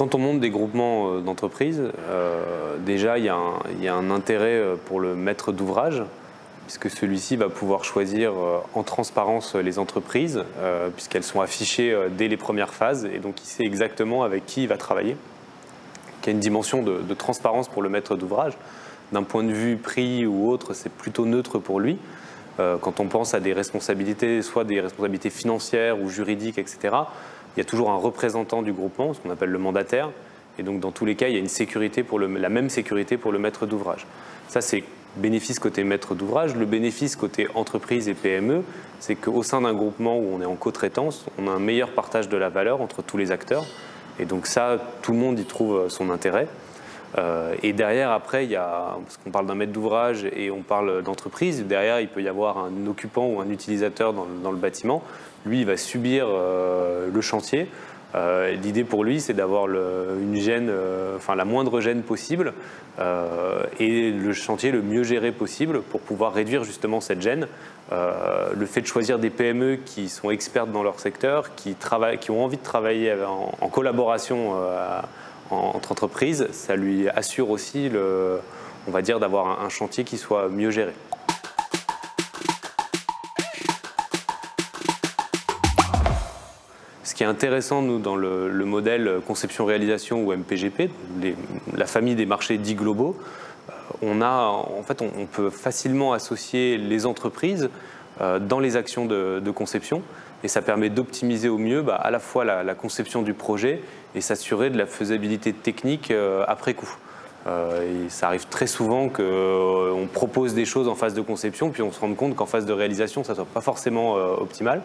Quand on monte des groupements d'entreprises, déjà il y a un intérêt pour le maître d'ouvrage, puisque celui-ci va pouvoir choisir en transparence les entreprises, puisqu'elles sont affichées dès les premières phases, et donc il sait exactement avec qui il va travailler. Il y a une dimension de transparence pour le maître d'ouvrage. D'un point de vue prix ou autre, c'est plutôt neutre pour lui. Quand on pense à des responsabilités, soit des responsabilités financières ou juridiques, etc., il y a toujours un représentant du groupement, ce qu'on appelle le mandataire. Et donc, dans tous les cas, il y a une sécurité la même sécurité pour le maître d'ouvrage. Ça, c'est bénéfice côté maître d'ouvrage. Le bénéfice côté entreprise et PME, c'est qu'au sein d'un groupement où on est en co-traitance, on a un meilleur partage de la valeur entre tous les acteurs. Et donc ça, tout le monde y trouve son intérêt. Et derrière, après, parce qu'on parle d'un maître d'ouvrage et on parle d'entreprise, derrière, il peut y avoir un occupant ou un utilisateur dans le bâtiment. Lui, il va subir le chantier. L'idée pour lui, c'est d'avoir une gêne, la moindre gêne possible et le chantier le mieux géré possible pour pouvoir réduire justement cette gêne. Le fait de choisir des PME qui sont expertes dans leur secteur, qui ont envie de travailler en collaboration entre entreprises, ça lui assure aussi, on va dire, d'avoir un chantier qui soit mieux géré. Ce qui est intéressant, nous, dans le modèle conception-réalisation ou MPGP, la famille des marchés dits globaux, on peut facilement associer les entreprises dans les actions de conception, et ça permet d'optimiser au mieux à la fois la conception du projet et s'assurer de la faisabilité technique après coup. Et ça arrive très souvent qu'on propose des choses en phase de conception, puis on se rend compte qu'en phase de réalisation, ça ne soit pas forcément optimal.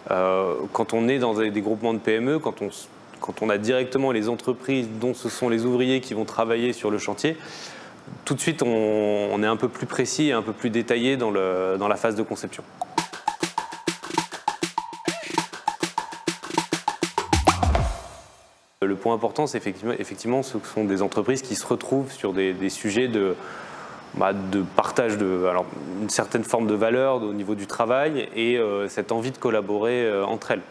Quand on est dans des groupements de PME, quand on a directement les entreprises dont ce sont les ouvriers qui vont travailler sur le chantier, tout de suite on est un peu plus précis et un peu plus détaillé dans la phase de conception. Le point important, c'est effectivement ce sont des entreprises qui se retrouvent sur des sujets de partage une certaine forme de valeur au niveau du travail et cette envie de collaborer entre elles.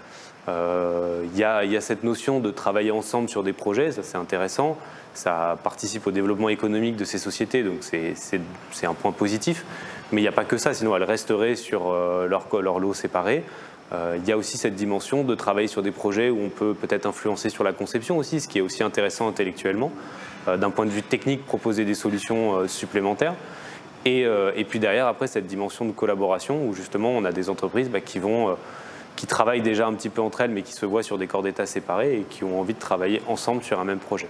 Il y a cette notion de travailler ensemble sur des projets, ça c'est intéressant, ça participe au développement économique de ces sociétés, donc c'est un point positif. Mais il n'y a pas que ça, sinon elles resteraient sur leur lot séparé. Il y a aussi cette dimension de travailler sur des projets où on peut peut-être influencer sur la conception aussi, ce qui est aussi intéressant intellectuellement. D'un point de vue technique, proposer des solutions supplémentaires. Et puis derrière, après, cette dimension de collaboration où justement on a des entreprises qui travaillent déjà un petit peu entre elles, mais qui se voient sur des corps d'état séparés et qui ont envie de travailler ensemble sur un même projet.